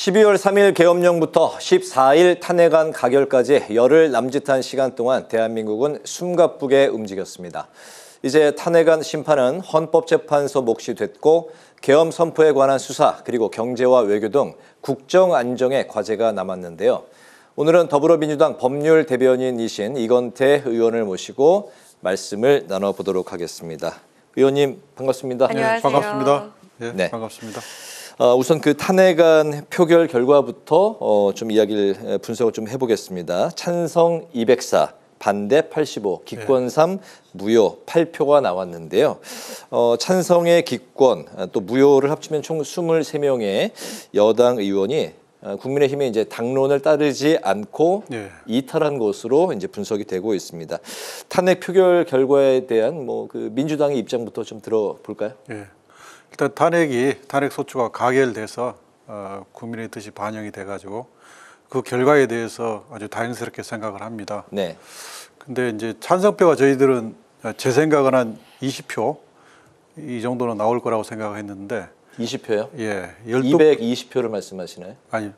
12월 3일 계엄령부터 14일 탄핵안 가결까지 열흘 남짓한 시간 동안 대한민국은 숨가쁘게 움직였습니다. 이제 탄핵안 심판은 헌법재판소 몫이 됐고 계엄 선포에 관한 수사 그리고 경제와 외교 등 국정 안정의 과제가 남았는데요. 오늘은 더불어민주당 법률 대변인이신 이건태 의원을 모시고 말씀을 나눠보도록 하겠습니다. 의원님 반갑습니다. 안녕하세요. 네, 반갑습니다. 네. 반갑습니다. 우선 그 탄핵안 표결 결과부터 좀 이야기를 분석을 좀 해보겠습니다. 찬성 204, 반대 85, 기권 3, 무효 8표가 나왔는데요. 찬성의 기권 또 무효를 합치면 총 23명의 여당 의원이 국민의힘의 이제 당론을 따르지 않고 이탈한 것으로 이제 분석이 되고 있습니다. 탄핵 표결 결과에 대한 그 민주당의 입장부터 좀 들어볼까요? 예. 일단 탄핵 소추가 가결돼서 국민의 뜻이 반영이 돼가지고 그 결과에 대해서 아주 다행스럽게 생각을 합니다. 네. 근데 이제 찬성표가 저희들은 제 생각은 한 20표 이 정도는 나올 거라고 생각했는데 20표요? 예, 220표를 말씀하시나요? 아니,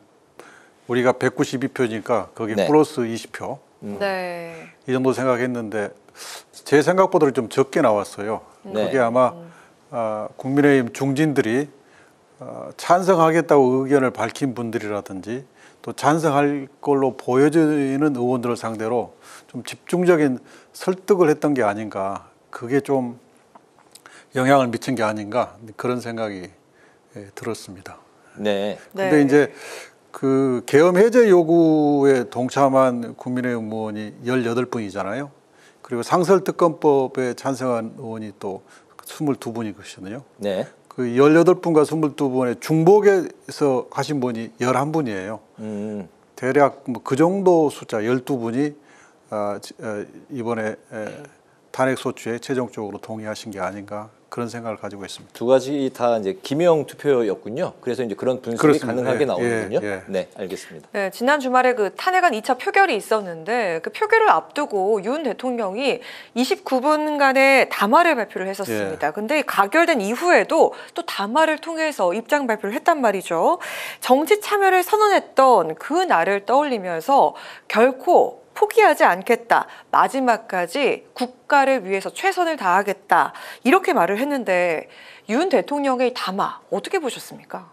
우리가 192표니까 거기 네. 플러스 20표 네. 이 정도 생각했는데 제 생각보다 좀 적게 나왔어요. 네. 그게 아마 국민의힘 중진들이 찬성하겠다고 의견을 밝힌 분들이라든지 또 찬성할 걸로 보여지는 의원들을 상대로 좀 집중적인 설득을 했던 게 아닌가, 그게 좀 영향을 미친 게 아닌가 그런 생각이 들었습니다. 네. 근데 이제 그 계엄 해제 요구에 동참한 국민의힘 의원이 18분이잖아요. 그리고 상설특검법에 찬성한 의원이 또 22분이거든요. 네. 그 18분과 22분의 중복에서 하신 분이 11분이에요. 대략 뭐 그 정도 숫자 12분이 이번에 탄핵 소추에 최종적으로 동의하신 게 아닌가 그런 생각을 가지고 있습니다. 두 가지 다 이제 기명 투표였군요. 그래서 이제 그런 분석이 그렇습니다. 가능하게 나오는군요. 예. 네, 알겠습니다. 네, 지난 주말에 그 탄핵안 2차 표결이 있었는데 그 표결을 앞두고 윤 대통령이 29분간의 담화를 발표를 했었습니다. 근데 가결된 이후에도 또 담화를 통해서 입장 발표를 했단 말이죠. 정치 참여를 선언했던 그 날을 떠올리면서 결코 포기하지 않겠다. 마지막까지 국가를 위해서 최선을 다하겠다. 이렇게 말을 했는데 윤 대통령의 담화 어떻게 보셨습니까?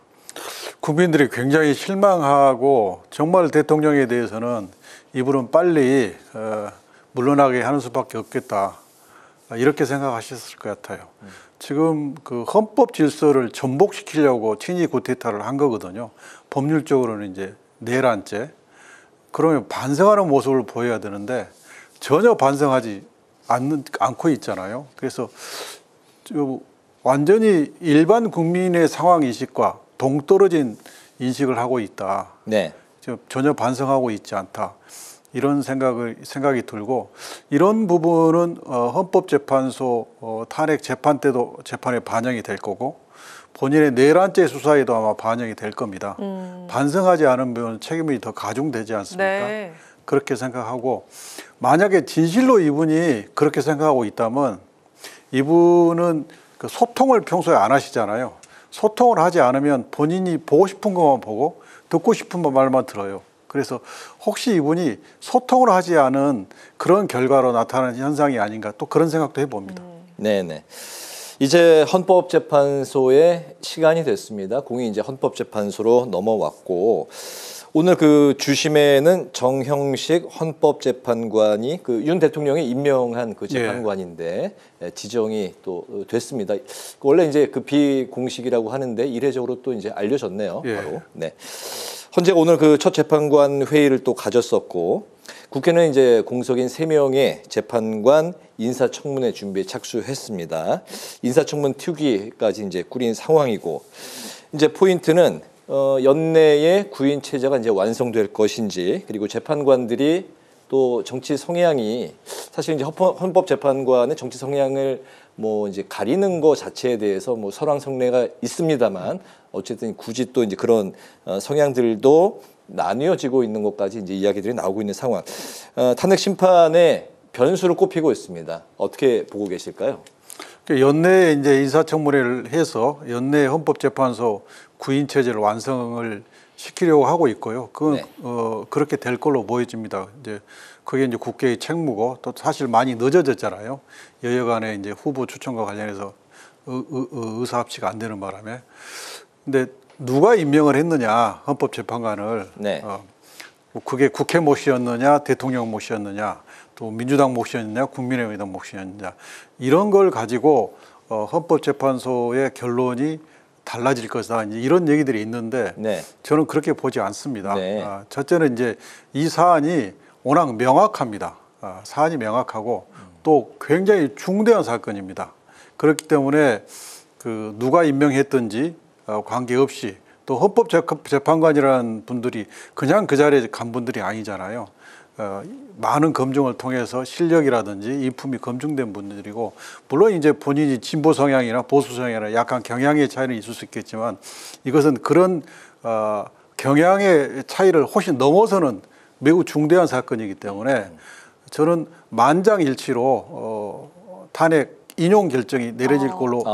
국민들이 굉장히 실망하고 정말 대통령에 대해서는 이분은 빨리 물러나게 하는 수밖에 없겠다. 이렇게 생각하셨을 것 같아요. 지금 그 헌법 질서를 전복시키려고 친위 구테타를 한 거거든요. 법률적으로는 이제 내란죄. 그러면 반성하는 모습을 보여야 되는데 전혀 반성하지 않고 있잖아요. 그래서 완전히 일반 국민의 상황 인식과 동떨어진 인식을 하고 있다. 네. 전혀 반성하고 있지 않다. 이런 생각이 들고, 이런 부분은 헌법재판소 탄핵 재판 때도 재판에 반영이 될 거고 본인의 내란죄 수사에도 아마 반영이 될 겁니다. 반성하지 않으면 책임이 더 가중되지 않습니까? 네. 그렇게 생각하고, 만약에 진실로 이분이 그렇게 생각하고 있다면 이분은 그 소통을 평소에 안 하시잖아요. 소통을 하지 않으면 본인이 보고 싶은 것만 보고 듣고 싶은 말만 들어요. 그래서 혹시 이분이 소통을 하지 않은 그런 결과로 나타나는 현상이 아닌가, 또 그런 생각도 해봅니다. 네네. 이제 헌법재판소의 시간이 됐습니다. 공이 이제 헌법재판소로 넘어왔고, 오늘 그 주심에는 정형식 헌법재판관이 그 윤 대통령이 임명한 그 재판관인데 지정이 또 됐습니다. 원래 이제 그 비공식이라고 하는데 이례적으로 또 이제 알려졌네요. 바로. 네. 헌재가 오늘 그 첫 재판관 회의를 또 가졌었고, 국회는 이제 공석인 3명의 재판관 인사청문회 준비에 착수했습니다. 인사청문 특위까지 이제 꾸린 상황이고, 이제 포인트는 연내에 구인 체제가 이제 완성될 것인지, 그리고 재판관들이 또 정치 성향이, 사실 이제 헌법재판관의 정치 성향을 뭐 이제 가리는 것 자체에 대해서 뭐 설왕설래가 있습니다만, 어쨌든 굳이 또 이제 그런 성향들도 나뉘어지고 있는 것까지 이제 이야기들이 나오고 있는 상황. 탄핵 심판의 변수를 꼽히고 있습니다. 어떻게 보고 계실까요? 연내에 이제 인사청문회를 해서 연내 헌법재판소 구인 체제를 완성을 시키려고 하고 있고요. 그건 네. 그렇게 될 걸로 보여집니다. 이제 그게 이제 국회의 책무고 또 사실 많이 늦어졌잖아요. 여야 간에 이제 후보 추천과 관련해서 의사 합치가 안 되는 바람에. 근데 누가 임명을 했느냐 헌법재판관을 네. 뭐 그게 국회 몫이었느냐 대통령 몫이었느냐 또 민주당 몫이었느냐 국민의당 몫이었느냐 이런 걸 가지고 헌법재판소의 결론이 달라질 것이다 이런 얘기들이 있는데 네. 저는 그렇게 보지 않습니다. 네. 첫째는 이제 이 사안이 워낙 명확합니다. 사안이 명확하고 또 굉장히 중대한 사건입니다. 그렇기 때문에 그 누가 임명했든지 관계없이 또 헌법재판관이라는 분들이 그냥 그 자리에 간 분들이 아니잖아요. 많은 검증을 통해서 실력이라든지 인품이 검증된 분들이고 물론 이제 본인이 진보 성향이나 보수 성향이나 약간 경향의 차이는 있을 수 있겠지만 이것은 그런 경향의 차이를 훨씬 넘어서는 매우 중대한 사건이기 때문에 저는 만장일치로 탄핵 인용 결정이 내려질 걸로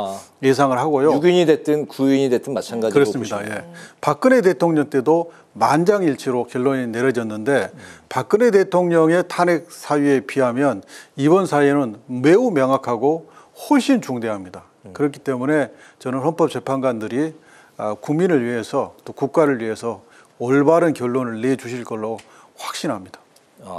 예상을 하고요. 6인이 됐든 9인이 됐든 마찬가지로 그렇습니다. 예. 박근혜 대통령 때도 만장일치로 결론이 내려졌는데 박근혜 대통령의 탄핵 사유에 비하면 이번 사유는 매우 명확하고 훨씬 중대합니다. 그렇기 때문에 저는 헌법재판관들이 국민을 위해서 또 국가를 위해서 올바른 결론을 내주실 걸로 확신합니다.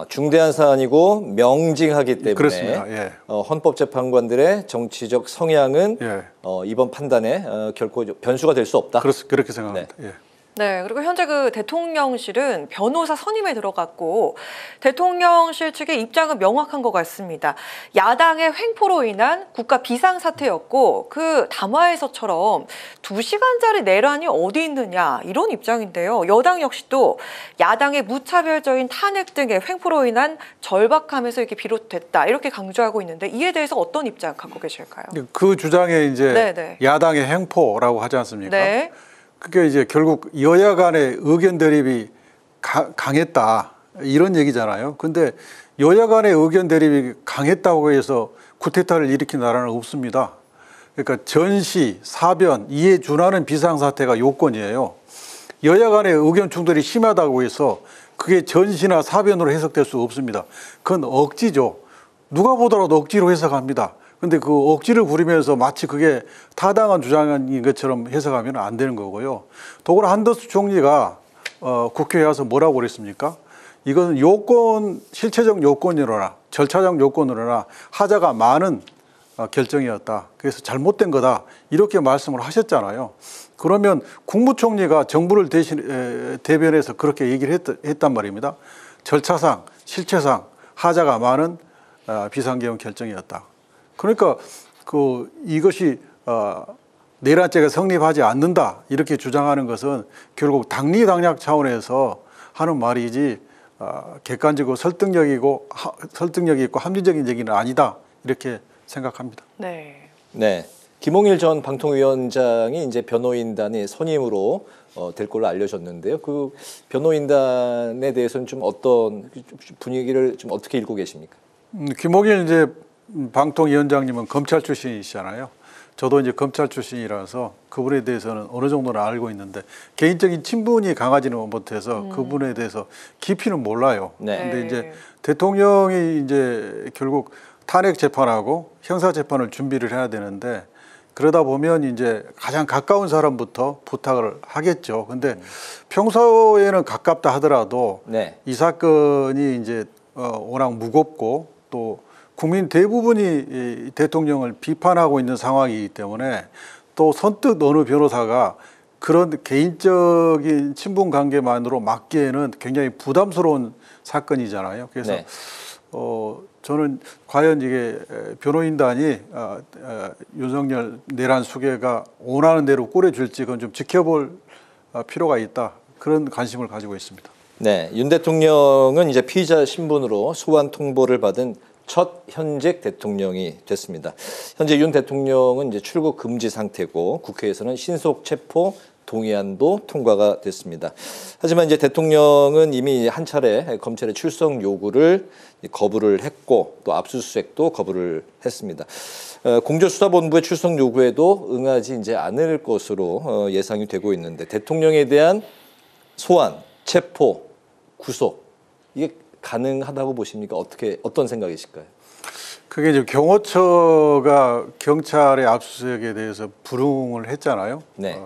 중대한 사안이고 명징하기 때문에 그렇습니다. 예. 헌법재판관들의 정치적 성향은 예. 이번 판단에 결코 변수가 될 수 없다. 그렇게 생각합니다. 예. 네, 그리고 현재 그 대통령실은 변호사 선임에 들어갔고 대통령실 측의 입장은 명확한 것 같습니다. 야당의 횡포로 인한 국가 비상사태였고 그 담화에서처럼 2시간짜리 내란이 어디 있느냐 이런 입장인데요. 여당 역시 또 야당의 무차별적인 탄핵 등의 횡포로 인한 절박함에서 이렇게 비롯됐다 이렇게 강조하고 있는데 이에 대해서 어떤 입장 갖고 계실까요? 그 주장에 이제 네네. 야당의 횡포라고 하지 않습니까? 네. 그게 이제 결국 여야 간의 의견 대립이 강했다 이런 얘기잖아요. 근데 여야 간의 의견 대립이 강했다고 해서 쿠데타를 일으킨 나라는 없습니다. 그러니까 전시, 사변, 이에 준하는 비상사태가 요건이에요. 여야 간의 의견 충돌이 심하다고 해서 그게 전시나 사변으로 해석될 수 없습니다. 그건 억지죠. 누가 보더라도 억지로 해석합니다. 근데 그 억지를 부리면서 마치 그게 타당한 주장인 것처럼 해석하면 안 되는 거고요. 더구나 한덕수 총리가 국회에 와서 뭐라고 그랬습니까? 이것은 요건, 실체적 요건이로나 절차적 요건으로나 하자가 많은 결정이었다. 그래서 잘못된 거다. 이렇게 말씀을 하셨잖아요. 그러면 국무총리가 정부를 대변해서 그렇게 얘기를 했단 말입니다. 절차상, 실체상 하자가 많은 비상계엄 결정이었다. 그러니까 이것이 내란죄가 성립하지 않는다 이렇게 주장하는 것은 결국 당리당략 차원에서 하는 말이지 객관적이고 설득력 있고 합리적인 얘기는 아니다 이렇게 생각합니다. 네. 네. 김홍일 전 방통위원장이 이제 변호인단의 선임으로 될 걸로 알려졌는데요. 그 변호인단에 대해서는 좀 어떤 분위기를 좀 어떻게 읽고 계십니까? 김홍일 이제 방통위원장님은 검찰 출신이시잖아요. 저도 이제 검찰 출신이라서 그분에 대해서는 어느 정도는 알고 있는데 개인적인 친분이 강하지는 못해서 그분에 대해서 깊이는 몰라요. 네. 근데 이제 대통령이 이제 결국 탄핵 재판하고 형사 재판을 준비를 해야 되는데 그러다 보면 이제 가장 가까운 사람부터 부탁을 하겠죠. 근데 평소에는 가깝다 하더라도 네. 이 사건이 이제 워낙 무겁고 또 국민 대부분이 대통령을 비판하고 있는 상황이기 때문에 또 선뜻 어느 변호사가 그런 개인적인 친분 관계만으로 맡기에는 굉장히 부담스러운 사건이잖아요. 그래서 네. 저는 과연 이게 변호인단이 윤석열 내란 수괴가 원하는 대로 꾸려질지 그건 좀 지켜볼 필요가 있다. 그런 관심을 가지고 있습니다. 네, 윤 대통령은 이제 피의자 신분으로 소환 통보를 받은 첫 현직 대통령이 됐습니다. 현재 윤 대통령은 이제 출국 금지 상태고 국회에서는 신속 체포 동의안도 통과가 됐습니다. 하지만 이제 대통령은 이미 한 차례 검찰의 출석 요구를 거부를 했고 또 압수수색도 거부를 했습니다. 공조수사본부의 출석 요구에도 응하지 이제 않을 것으로 예상이 되고 있는데 대통령에 대한 소환, 체포, 구속 이게 가능하다고 보십니까? 어떤 생각이실까요? 그게 이제 경호처가 경찰의 압수수색에 대해서 불응을 했잖아요. 네.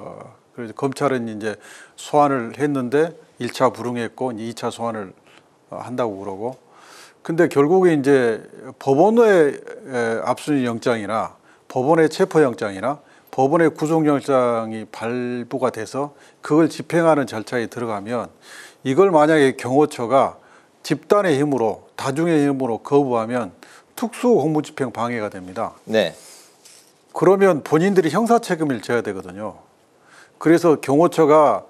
그래서 검찰은 이제 소환을 했는데 1차 불응했고 2차 소환을 한다고 그러고. 근데 결국에 이제 법원의 압수영장이나 법원의 체포영장이나 법원의 구속영장이 발부가 돼서 그걸 집행하는 절차에 들어가면 이걸 만약에 경호처가 집단의 힘으로 다중의 힘으로 거부하면 특수공무집행 방해가 됩니다. 네. 그러면 본인들이 형사 책임을 져야 되거든요. 그래서 경호처가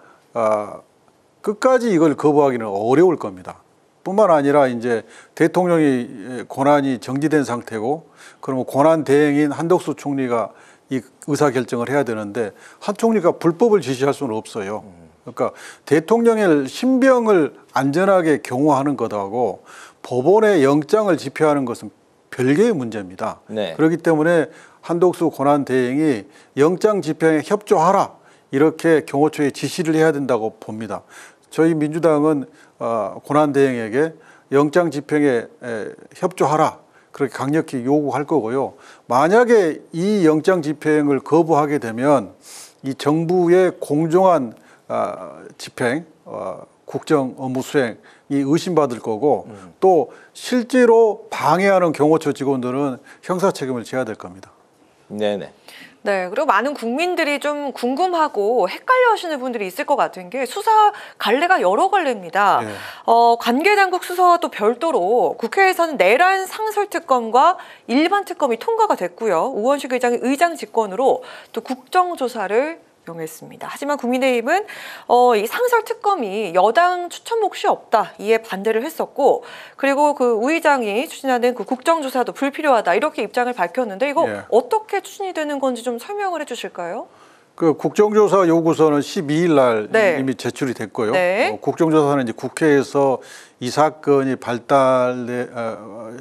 끝까지 이걸 거부하기는 어려울 겁니다. 뿐만 아니라 이제 대통령이 권한이 정지된 상태고 그러면 권한 대행인 한덕수 총리가 이 의사결정을 해야 되는데 한 총리가 불법을 지시할 수는 없어요. 그러니까 대통령의 신병을 안전하게 경호하는 것하고 법원의 영장을 집행하는 것은 별개의 문제입니다. 네. 그렇기 때문에 한덕수 권한 대행이 영장 집행에 협조하라 이렇게 경호처에 지시를 해야 된다고 봅니다. 저희 민주당은 권한 대행에게 영장 집행에 협조하라 그렇게 강력히 요구할 거고요. 만약에 이 영장 집행을 거부하게 되면 이 정부의 공정한 집행, 국정 업무 수행이 의심받을 거고 또 실제로 방해하는 경호처 직원들은 형사 책임을 져야 될 겁니다. 네네. 네, 그리고 많은 국민들이 좀 궁금하고 헷갈려하시는 분들이 있을 것 같은 게 수사 갈래가 여러 갈래입니다. 네. 관계당국 수사와 또 별도로 국회에서는 내란 상설특검과 일반 특검이 통과가 됐고요. 우원식 의장이 의장 직권으로 또 국정조사를 명했습니다. 하지만 국민의힘은 이 상설특검이 여당 추천 몫이 없다 이에 반대를 했었고 그리고 그 우 의장이 추진하는 그 국정조사도 불필요하다 이렇게 입장을 밝혔는데 이거 예. 어떻게 추진이 되는 건지 좀 설명을 해주실까요? 그 국정조사 요구서는 12일 날 네. 이미 제출이 됐고요. 네. 국정조사는 이제 국회에서 이 사건이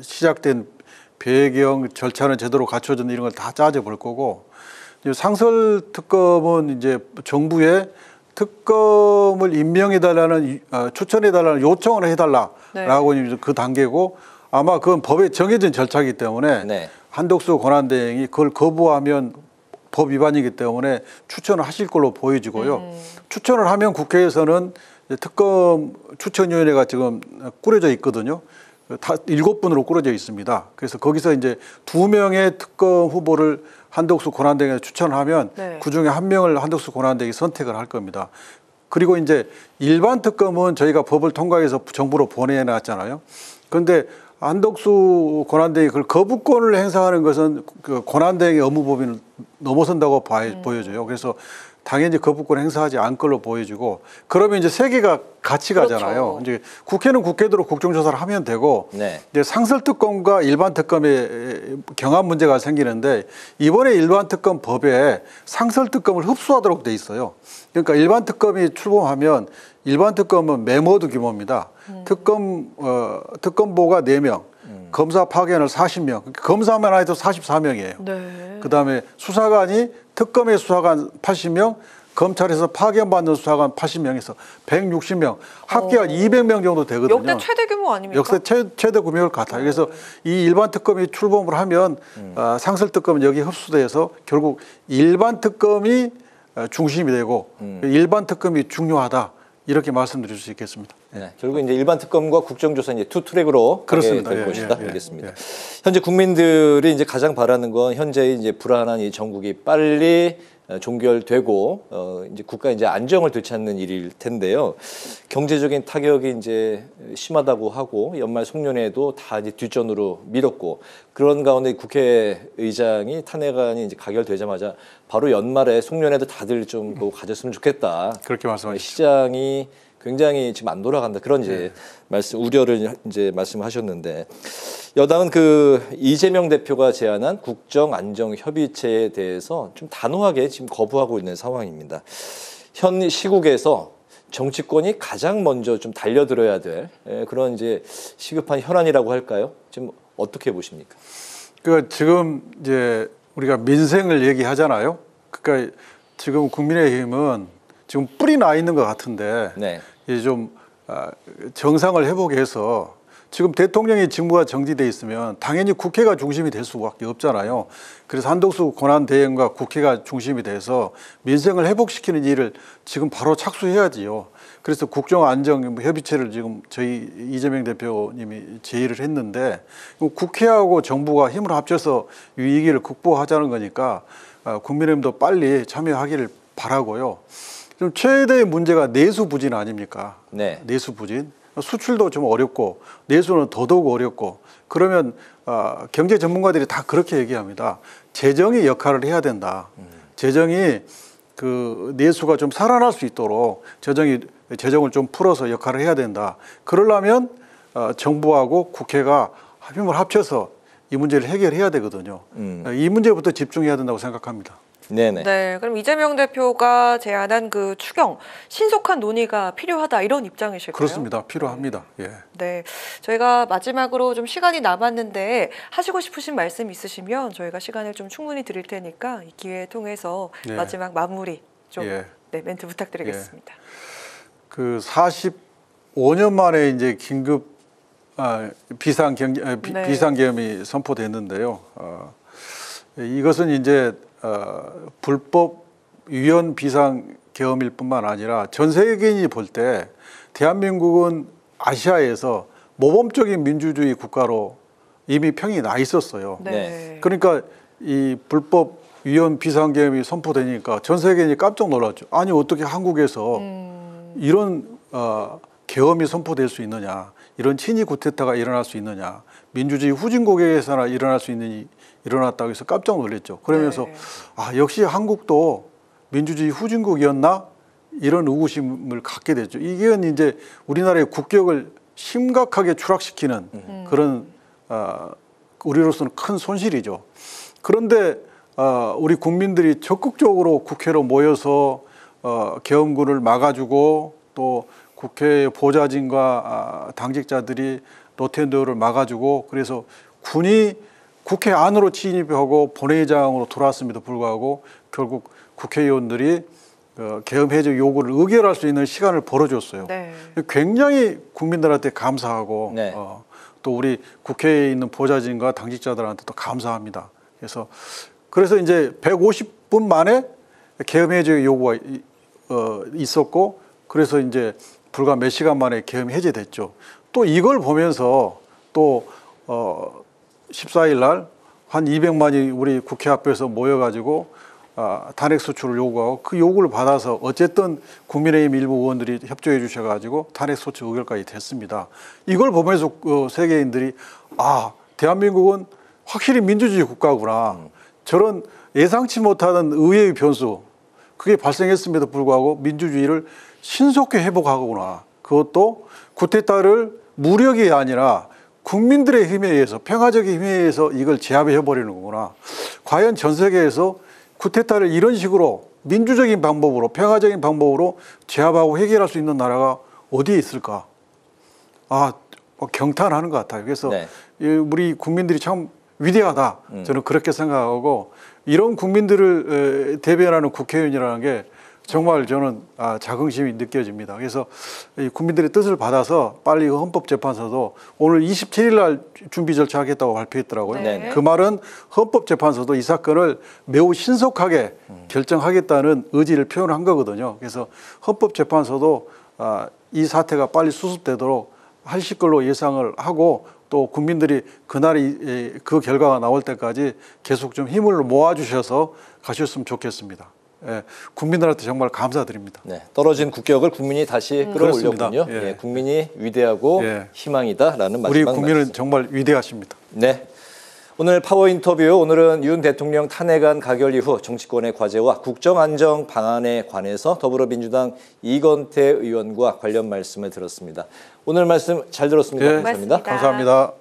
시작된 배경 절차는 제대로 갖춰졌는 이런 걸 다 따져볼 거고 상설 특검은 이제 정부에 특검을 임명해달라는 추천해달라는 요청을 해달라라고 네. 그 단계고 아마 그건 법에 정해진 절차이기 때문에 네. 한덕수 권한대행이 그걸 거부하면 법 위반이기 때문에 추천을 하실 걸로 보여지고요. 추천을 하면 국회에서는 특검 추천위원회가 지금 꾸려져 있거든요. 다 7분으로 꾸려져 있습니다. 그래서 거기서 이제 2명의 특검 후보를 한덕수 권한대행에 추천하면 네. 그중에 1명을 한덕수 권한대행이 선택을 할 겁니다. 그리고 이제 일반 특검은 저희가 법을 통과해서 정부로 보내놨잖아요. 그런데 한덕수 권한대행이 그걸 거부권을 행사하는 것은 그 권한대행의 업무법인을 넘어선다고 보여져요. 그래서 당연히 거부권 행사하지 않을 걸로 보여지고 그러면 이제 세 개가 같이 가잖아요. 그렇죠. 이제 국회는 국회대로 국정조사를 하면 되고 네. 이제 상설특검과 일반 특검에 경합 문제가 생기는데 이번에 일반 특검 법에 상설특검을 흡수하도록 돼 있어요. 그러니까 일반 특검이 출범하면 일반 특검은 메모드 규모입니다. 특검보가 4명, 검사 파견을 40명, 검사만 해도 44명이에요. 네. 그다음에 수사관이 특검의 수사관 80명, 검찰에서 파견받는 수사관 80명에서 160명, 합계가 200명 정도 되거든요. 역대 최대 규모 아닙니까? 역대 최대 규모일 것 같아요. 그래서 이 일반 특검이 출범을 하면 상설 특검은 여기 흡수돼서 결국 일반 특검이 중심이 되고 일반 특검이 중요하다. 이렇게 말씀드릴 수 있겠습니다. 네, 결국 이제 일반 특검과 국정조사 이제 투 트랙으로 가게 될 것이다. 알겠습니다. 현재 국민들이 이제 가장 바라는 건 현재 이제 불안한 이 전국이 빨리 종결되고 이제 국가 이제 안정을 되찾는 일일 텐데요. 경제적인 타격이 이제 심하다고 하고 연말 송년회도 다 이제 뒷전으로 미뤘고 그런 가운데 국회의장이 탄핵안이 이제 가결되자마자 바로 연말에 송년회도 다들 좀 가졌으면 좋겠다. 그렇게 말씀하시죠. 시장이 굉장히 지금 안 돌아간다. 그런 이제 우려를 이제 말씀하셨는데 여당은 그 이재명 대표가 제안한 국정안정협의체에 대해서 좀 단호하게 지금 거부하고 있는 상황입니다. 현 시국에서 정치권이 가장 먼저 좀 달려들어야 될 그런 이제 시급한 현안이라고 할까요? 지금 어떻게 보십니까? 그 지금 이제 우리가 민생을 얘기하잖아요. 그러니까 지금 국민의힘은 지금 뿔이 나 있는 것 같은데 네. 이제 좀 정상을 회복해서 지금 대통령의 직무가 정지돼 있으면 당연히 국회가 중심이 될 수밖에 없잖아요. 그래서 한덕수 권한대행과 국회가 중심이 돼서 민생을 회복시키는 일을 지금 바로 착수해야지요. 그래서 국정안정협의체를 지금 저희 이재명 대표님이 제의를 했는데 국회하고 정부가 힘을 합쳐서 이 위기를 극복하자는 거니까 국민의힘도 빨리 참여하기를 바라고요. 좀 최대의 문제가 내수 부진 아닙니까? 네. 내수 부진. 수출도 좀 어렵고 내수는 더더욱 어렵고 그러면 경제 전문가들이 다 그렇게 얘기합니다. 재정이 역할을 해야 된다. 재정이 그 내수가 좀 살아날 수 있도록 재정을 좀 풀어서 역할을 해야 된다. 그러려면 정부하고 국회가 힘을 합쳐서 이 문제를 해결해야 되거든요. 이 문제부터 집중해야 된다고 생각합니다. 네네. 네, 그럼 이재명 대표가 제안한 그 추경 신속한 논의가 필요하다 이런 입장이실까요? 그렇습니다. 필요합니다. 예. 네, 저희가 마지막으로 좀 시간이 남았는데 하시고 싶으신 말씀 있으시면 저희가 시간을 좀 충분히 드릴 테니까 이 기회 통해서 네. 마지막 마무리 좀 예. 네, 멘트 부탁드리겠습니다. 그 45년 만에 이제 긴급 비상계엄이 선포됐는데요. 이것은 이제 불법 위헌 비상계엄일 뿐만 아니라 전 세계인이 볼 때 대한민국은 아시아에서 모범적인 민주주의 국가로 이미 평이 나 있었어요. 네. 그러니까 이 불법 위헌 비상계엄이 선포되니까 전 세계인이 깜짝 놀랐죠. 아니 어떻게 한국에서 이런 계엄이 선포될 수 있느냐, 이런 친위 쿠데타가 일어날 수 있느냐, 민주주의 후진국에서나 일어났다고 해서 깜짝 놀랐죠. 그러면서 네. 역시 한국도 민주주의 후진국이었나 이런 의구심을 갖게 됐죠. 이게 이제 우리나라의 국격을 심각하게 추락시키는 그런 우리로서는 큰 손실이죠. 그런데 우리 국민들이 적극적으로 국회로 모여서 계엄군을 막아주고 또 국회 보좌진과 당직자들이 노태우를 막아주고 그래서 군이 국회 안으로 침입하고 본회의장으로 돌아왔음에도 불구하고 결국 국회의원들이 계엄 해제 요구를 의결할 수 있는 시간을 벌어줬어요. 네. 굉장히 국민들한테 감사하고 네. 또 우리 국회에 있는 보좌진과 당직자들한테도 감사합니다. 그래서 이제 150분 만에 계엄 해제 요구가 있었고 그래서 이제 불과 몇 시간 만에 계엄 해제됐죠. 또 이걸 보면서 또 14일 날 한 200만이 우리 국회 앞에서 모여가지고 탄핵 소추를 요구하고 그 요구를 받아서 어쨌든 국민의힘 일부 의원들이 협조해 주셔가지고 탄핵 소추 의결까지 됐습니다. 이걸 보면서 세계인들이 대한민국은 확실히 민주주의 국가구나. 저런 예상치 못하는 의외의 변수 그게 발생했음에도 불구하고 민주주의를 신속히 회복하거나 그것도 쿠데타를 무력이 아니라 국민들의 힘에 의해서 평화적인 힘에 의해서 이걸 제압해 버리는 거구나. 과연 전 세계에서 쿠데타를 이런 식으로 민주적인 방법으로 평화적인 방법으로 제압하고 해결할 수 있는 나라가 어디에 있을까? 경탄하는 것 같아요. 그래서 네. 우리 국민들이 참 위대하다. 저는 그렇게 생각하고 이런 국민들을 대변하는 국회의원이라는 게 정말 저는 자긍심이 느껴집니다. 그래서 국민들의 뜻을 받아서 빨리 헌법재판소도 오늘 27일 날 준비 절차하겠다고 발표했더라고요. 네. 그 말은 헌법재판소도 이 사건을 매우 신속하게 결정하겠다는 의지를 표현한 거거든요. 그래서 헌법재판소도 이 사태가 빨리 수습되도록 하실 걸로 예상을 하고 또 국민들이 그날이 그 결과가 나올 때까지 계속 좀 힘을 모아주셔서 가셨으면 좋겠습니다. 국민들한테 정말 감사드립니다. 네, 떨어진 국격을 국민이 다시 끌어올렸군요. 그렇습니다. 예. 국민이 위대하고 희망이다라는 마지막 우리 국민은 말씀. 정말 위대하십니다. 네. 오늘 파워 인터뷰 오늘은 윤 대통령 탄핵안 가결 이후 정치권의 과제와 국정안정 방안에 관해서 더불어민주당 이건태 의원과 관련 말씀을 들었습니다. 오늘 말씀 잘 들었습니다. 예. 감사합니다. 고맙습니다. 감사합니다.